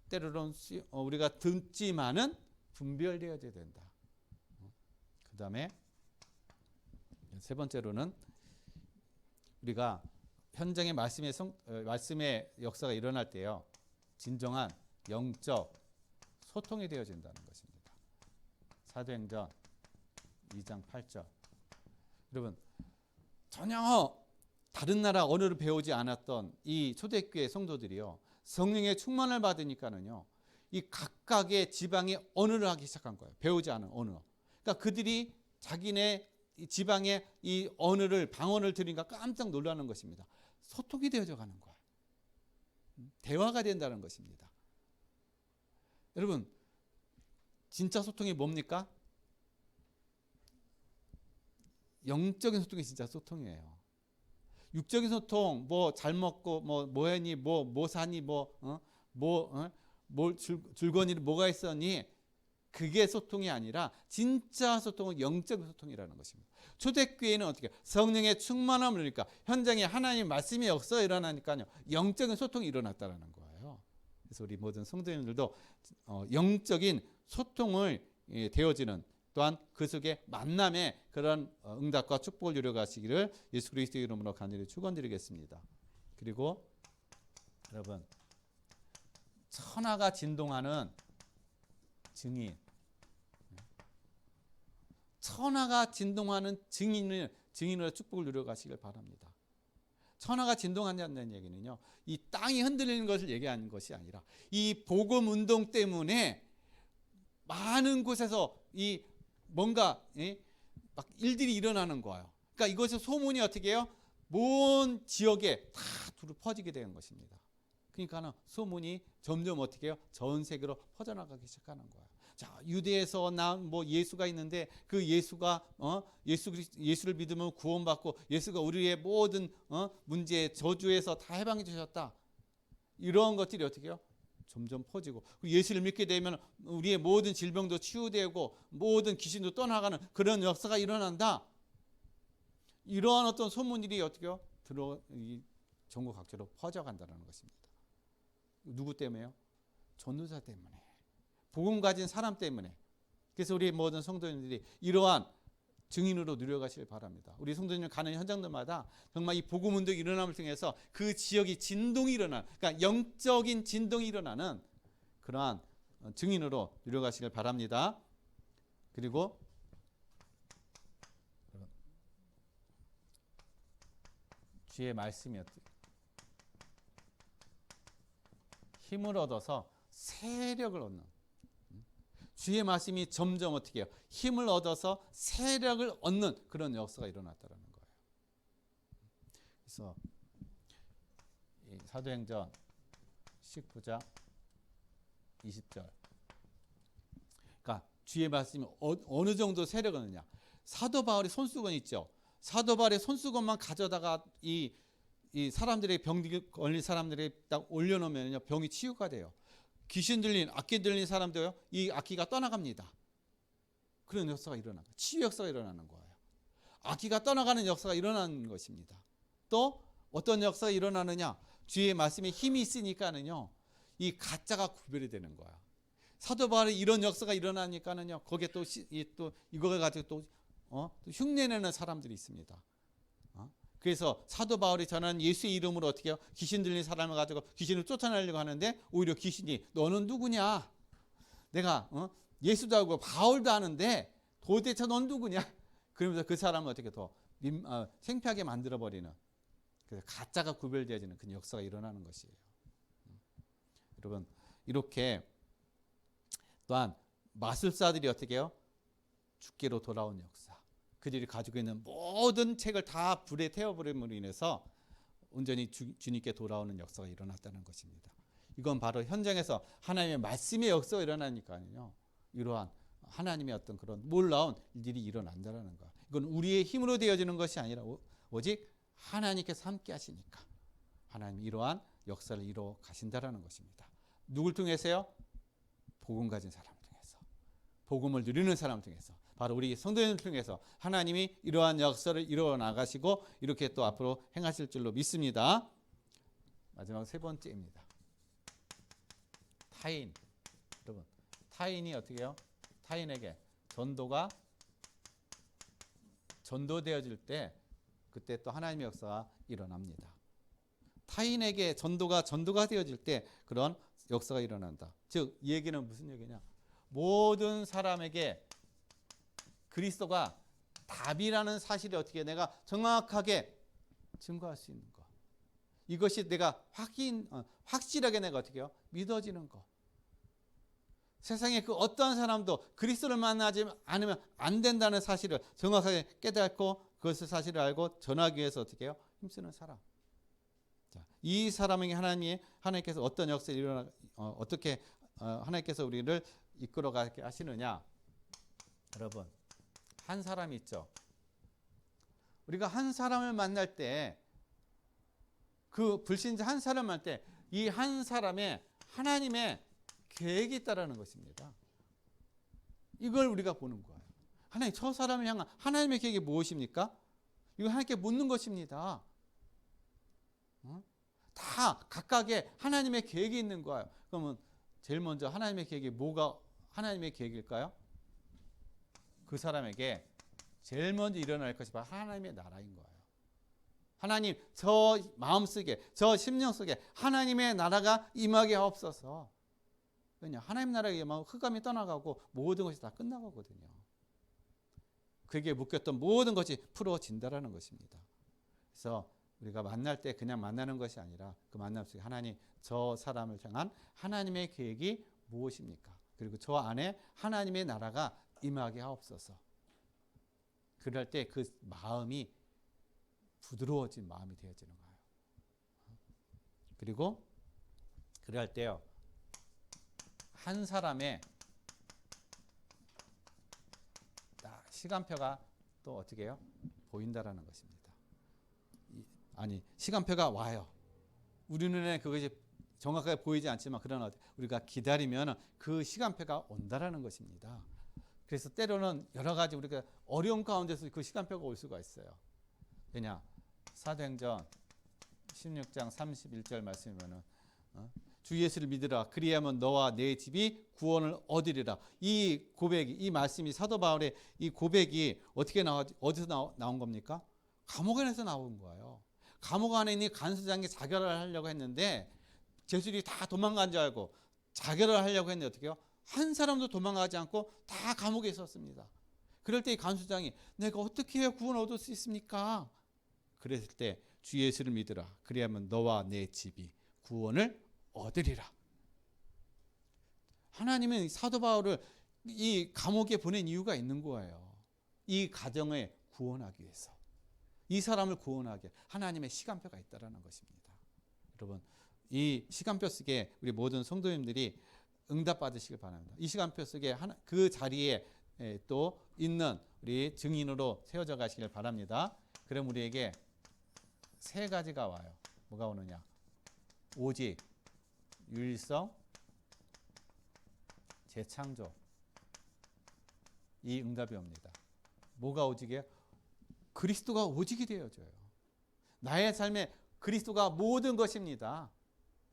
때로는 우리가 듣지만은 분별되어야 된다. 그 다음에 세 번째로는 우리가 현장의 말씀의 역사가 일어날 때요, 진정한 영적 소통이 되어진다는 것입니다. 사도행전 2장 8절. 여러분, 전혀 다른 나라 언어를 배우지 않았던 이 초대교회 성도들이요, 성령의 충만을 받으니까는요, 이 각각의 지방의 언어를 하기 시작한 거예요. 배우지 않은 언어. 그러니까 그들이 자기네 지방의 이 언어를, 방언을 들으니까 깜짝 놀라는 것입니다. 소통이 되어져 가는 거예요. 대화가 된다는 것입니다. 여러분, 진짜 소통이 뭡니까? 영적인 소통이 진짜 소통이에요. 육적인 소통, 뭐 잘 먹고 뭐 했니, 뭐 사니, 줄거니 뭐가 있었니, 그게 소통이 아니라 진짜 소통은 영적인 소통이라는 것입니다. 초대교회는 어떻게 성령의 충만함을 누리니까 현장에 하나님의 말씀이 역사 일어나니까요, 영적인 소통이 일어났다는 거예요. 그래서 우리 모든 성도님들도 영적인 소통을 되어지는, 또한 그 속에 만남의 그런 응답과 축복을 누려가시기를 예수 그리스도의 이름으로 간절히 축원드리겠습니다. 그리고 여러분, 천하가 진동하는 증인, 천하가 진동하는 증인으로 축복을 누려가시길 바랍니다. 천하가 진동한다는 얘기는요, 이 땅이 흔들리는 것을 얘기하는 것이 아니라 이 복음 운동 때문에 많은 곳에서 이 뭔가 막 일들이 일어나는 거예요. 그러니까 이것의 소문이 어떻게 해요? 먼 지역에 다 두루 퍼지게 되는 것입니다. 그러니까는 소문이 점점 어떻게 해요? 전 세계로 퍼져나가기 시작하는 거예요. 자, 유대에서 난 뭐 예수가 있는데 그 예수가 예수를 믿으면 구원받고 예수가 우리의 모든 문제 저주에서 다 해방해 주셨다. 이런 것들이 어떻게 해요? 점점 퍼지고, 예수를 믿게 되면 우리의 모든 질병도 치유되고 모든 귀신도 떠나가는 그런 역사가 일어난다. 이러한 어떤 소문들이 어떻게 해요? 전국 각지로 퍼져간다는 것입니다. 누구 때문에요? 전도자 때문에, 복음 가진 사람 때문에. 그래서 우리 모든 성도님들이 이러한 증인으로 누려가시길 바랍니다. 우리 성도님 가는 현장들마다 정말 이 복음 운동이 일어남을 통해서 그 지역이 진동이 일어나는, 그러니까 영적인 진동이 일어나는 그러한 증인으로 누려가시길 바랍니다. 그리고 주의 말씀이 힘을 얻어서 세력을 얻는, 주의 말씀이 점점 어떻게 해요? 힘을 얻어서 세력을 얻는 그런 역사가 일어났다는 거예요. 그래서 이 사도행전 19장 20절, 그러니까 주의 말씀이 어느 정도 세력을 얻느냐. 사도 바울의 손수건 있죠. 사도 바울의 손수건만 가져다가 이 사람들의 병 걸린 사람들이 딱 올려놓으면요, 병이 치유가 돼요. 귀신 들린, 악기 들린 사람도요, 이 악기가 떠나갑니다. 그런 역사가 일어나고 치유 역사가 일어나는 거예요. 악기가 떠나가는 역사가 일어나는 것입니다. 또 어떤 역사가 일어나느냐? 주의 말씀에 힘이 있으니까는요, 이 가짜가 구별이 되는 거야. 사도 바울이 이런 역사가 일어나니까는요, 거기에 또 이걸 가지고 또 흉내내는 사람들이 있습니다. 그래서 사도 바울이 전하는 예수의 이름으로 어떻게 해요? 귀신 들린 사람을 가지고 귀신을 쫓아내려고 하는데, 오히려 귀신이 너는 누구냐? 내가 예수도 하고 바울도 하는데 도대체 넌 누구냐? 그러면서 그 사람을 어떻게 더 창피하게 만들어버리는, 그래서 가짜가 구별되어지는 그 역사가 일어나는 것이에요. 여러분, 이렇게 또한 마술사들이 어떻게 해요? 죽게로 돌아온 역사, 그들이 가지고 있는 모든 책을 다 불에 태워버림으로 인해서 온전히 주님께 돌아오는 역사가 일어났다는 것입니다. 이건 바로 현장에서 하나님의 말씀의 역사가 일어나니까요, 이러한 하나님의 어떤 그런 놀라운 일들이 일어난다는 거. 이건 우리의 힘으로 되어지는 것이 아니라 오직 하나님께서 함께 하시니까 하나님이 이러한 역사를 이루어 가신다라는 것입니다. 누굴 통해서요? 복음 가진 사람을 통해서, 복음을 누리는 사람을 통해서, 바로 우리 성도님을 통해서 하나님이 이러한 역사를 이루어 나가시고 이렇게 또 앞으로 행하실 줄로 믿습니다. 마지막 세 번째입니다. 타인. 여러분, 타인이 어떻게 해요? 타인에게 전도되어질 때 그때 또 하나님의 역사가 일어납니다. 타인에게 전도가 되어질 때 그런 역사가 일어난다. 즉, 이 얘기는 무슨 얘기냐? 모든 사람에게 그리스도가 답이라는 사실을 어떻게 내가 정확하게 증거할 수 있는 것. 이것이 내가 확실하게 내가 어떻게 해요? 믿어지는 것. 세상에 그 어떠한 사람도 그리스도를 만나지 않으면 안 된다는 사실을 정확하게 깨닫고 그것을 사실을 알고 전하기 위해서 어떻게 해요? 힘쓰는 사람. 자, 이 사람에게 하나님께서 어떤 역사를 어떻게 하나님께서 우리를 이끌어가게 하시느냐? 여러분, 한 사람이 있죠. 우리가 한 사람을 만날 때, 그 불신자 한 사람을 만날 때 이 한 사람의 하나님의 계획이 있다라는 것입니다. 이걸 우리가 보는 거예요. 하나님, 저 사람을 향한 하나님의 계획이 무엇입니까? 이거 하나님께 묻는 것입니다. 다 각각의 하나님의 계획이 있는 거예요. 그러면 제일 먼저 하나님의 계획이 뭐가 하나님의 계획일까요? 그 사람에게 제일 먼저 일어날 것이 바로 하나님의 나라인 거예요. 하나님, 저 마음속에, 저 심령 속에 하나님의 나라가 임하게 하옵소서. 왜냐? 하나님 나라가 임하면 흑암이 떠나가고 모든 것이 다 끝나가거든요. 그에게 묶였던 모든 것이 풀어진다라는 것입니다. 그래서 우리가 만날 때 그냥 만나는 것이 아니라 그 만남 속에 하나님, 저 사람을 향한 하나님의 계획이 무엇입니까? 그리고 저 안에 하나님의 나라가 임하게 하옵소서. 그럴 때 그 마음이 부드러워진 마음이 되어지는 거예요. 그리고 그럴 때요, 한 사람의 시간표가 또 어떻게 해요? 보인다라는 것입니다. 아니, 시간표가 와요. 우리 눈에 그것이 정확하게 보이지 않지만 그러나 우리가 기다리면 그 시간표가 온다라는 것입니다. 그래서 때로는 여러 가지 우리가 어려운 가운데서 그 시간표가 올 수가 있어요. 왜냐? 사도행전 16장 31절 말씀이면은 주 예수를 믿으라. 그리하면 너와 내 집이 구원을 얻으리라. 이 고백이, 이 말씀이 사도 바울의 이 고백이 어디서 나온 겁니까? 감옥 안에서 나온 거예요. 감옥 안에 있는 간수장이 자결을 하려고 했는데 제수들이 다 도망간 줄 알고 자결을 하려고 했는데 어떻게 해요? 한 사람도 도망가지 않고 다 감옥에 있었습니다. 그럴 때 이 간수장이 내가 어떻게 해야 구원 얻을 수 있습니까? 그랬을 때 주 예수를 믿으라. 그리하면 너와 내 집이 구원을 얻으리라. 하나님은 사도 바울을 이 감옥에 보낸 이유가 있는 거예요. 이 가정을 구원하기 위해서. 이 사람을 구원하게 하나님의 시간표가 있다라는 것입니다. 여러분, 이 시간표 속에 우리 모든 성도님들이 응답 받으시길 바랍니다. 이 시간표 속에 그 자리에 또 있는 우리 증인으로 세워져 가시길 바랍니다. 그럼 우리에게 세 가지가 와요. 뭐가 오느냐? 오직, 유일성, 재창조. 이 응답이 옵니다. 뭐가 오직이에요? 그리스도가 오직이 되어져요. 나의 삶에 그리스도가 모든 것입니다.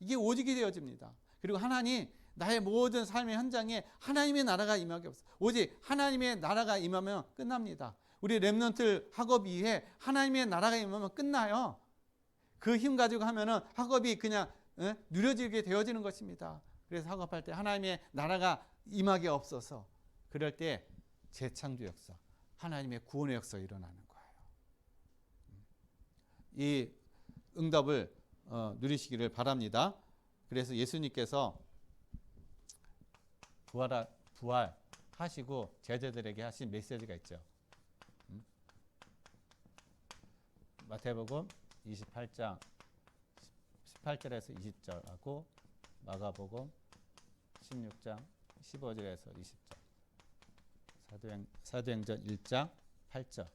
이게 오직이 되어집니다. 그리고 하나님, 나의 모든 삶의 현장에 하나님의 나라가 임하게 없어요. 오직 하나님의 나라가 임하면 끝납니다. 우리 렘넌트 학업 이후에 하나님의 나라가 임하면 끝나요. 그 힘 가지고 하면은 학업이 그냥 누려지게 되어지는 것입니다. 그래서 학업할 때 하나님의 나라가 임하게 없어서 그럴 때 재창조 역사, 하나님의 구원의 역사가 일어나는 거예요. 이 응답을 누리시기를 바랍니다. 그래서 예수님께서 부활하시고 제자들에게 하신 메시지가 있죠. 마태복음 28장 18절에서 20절하고 마가복음 16장 15절에서 20절, 사도행전 1장 8절.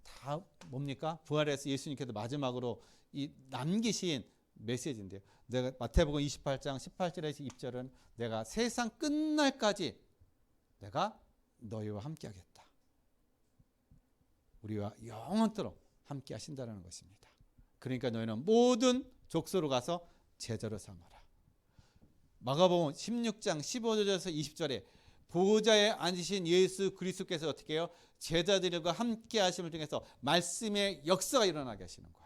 다 뭡니까? 부활해서 예수님께서 마지막으로 이 남기신 메시지인데요. 내가 마태복음 28장 18절에서 20절은 내가 세상 끝날까지 내가 너희와 함께 하겠다. 우리와 영원토록 함께 하신다는 것입니다. 그러니까 너희는 모든 족속으로 가서 제자로 삼아라. 마가복음 16장 15절에서 20절에 보좌에 앉으신 예수 그리스도께서 어떻게 해요? 제자들과 함께 하심을 통해서 말씀의 역사가 일어나게 하시는 거예요.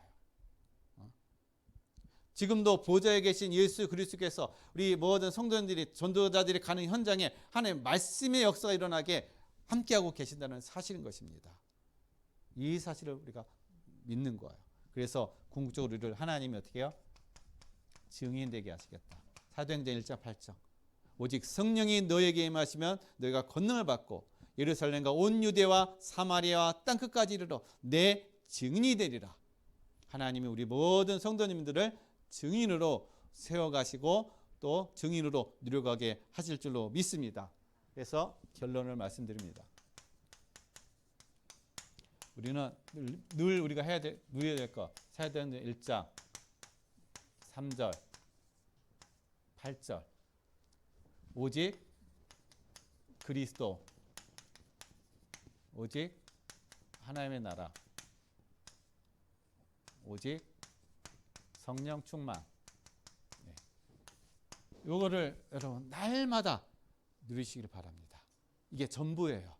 지금도 보좌에 계신 예수 그리스도께서 우리 모든 성도들이 전도자들이 가는 현장에 하나님의 말씀의 역사가 일어나게 함께하고 계신다는 사실인 것입니다. 이 사실을 우리가 믿는 거예요. 그래서 궁극적으로 우리를 하나님이 어떻게 해요? 증인되게 하시겠다. 사도행전 1장 8절. 오직 성령이 너에게 임하시면 너희가 권능을 받고 예루살렘과 온 유대와 사마리아와 땅끝까지 이르러 내 증인이 되리라. 하나님이 우리 모든 성도님들을 증인으로 세워가시고 또 증인으로 누려가게 하실 줄로 믿습니다. 그래서 결론을 말씀드립니다. 우리는 늘 우리가 누려야 될 거, 사도행전 1장 3절 8절 오직 그리스도, 오직 하나님의 나라, 오직 성령 충만. 요거를 여러분 날마다 누리시길 바랍니다. 이게 전부예요.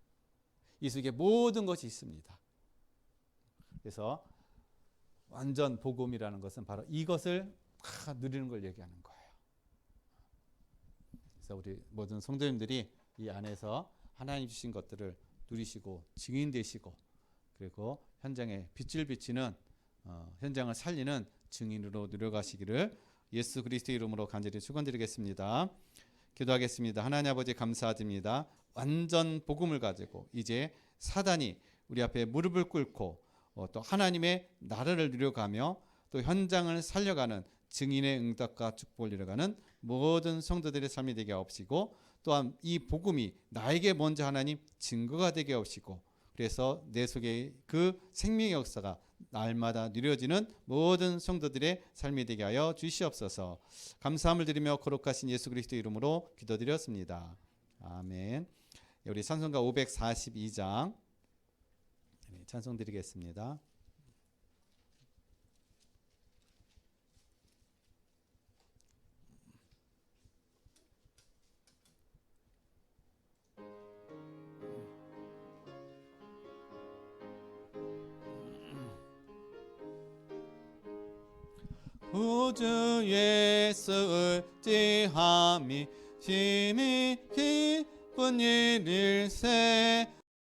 이 속에 모든 것이 있습니다. 그래서 완전 복음이라는 것은 바로 이것을 다 누리는 걸 얘기하는 거예요. 그래서 우리 모든 성도님들이 이 안에서 하나님 주신 것들을 누리시고 증인 되시고 그리고 현장에 빛을 비치는 현장을 살리는 증인으로 누려가시기를 예수 그리스도의 이름으로 간절히 축원드리겠습니다. 기도하겠습니다. 하나님 아버지 감사드립니다. 완전 복음을 가지고 이제 사단이 우리 앞에 무릎을 꿇고 또 하나님의 나라를 누려가며 또 현장을 살려가는 증인의 응답과 축복을 이뤄가는 모든 성도들의 삶이 되게 하옵시고 또한 이 복음이 나에게 먼저 하나님 증거가 되게 하옵시고 그래서 내 속에 그 생명의 역사가 날마다 누려지는 모든 성도들의 삶이 되게 하여 주시옵소서. 감사함을 드리며 거룩하신 예수 그리스도 이름으로 기도드렸습니다. 아멘. 우리 찬송가 542장 찬송 드리겠습니다. 구주 예수 의지함이 심히 기쁜 일일세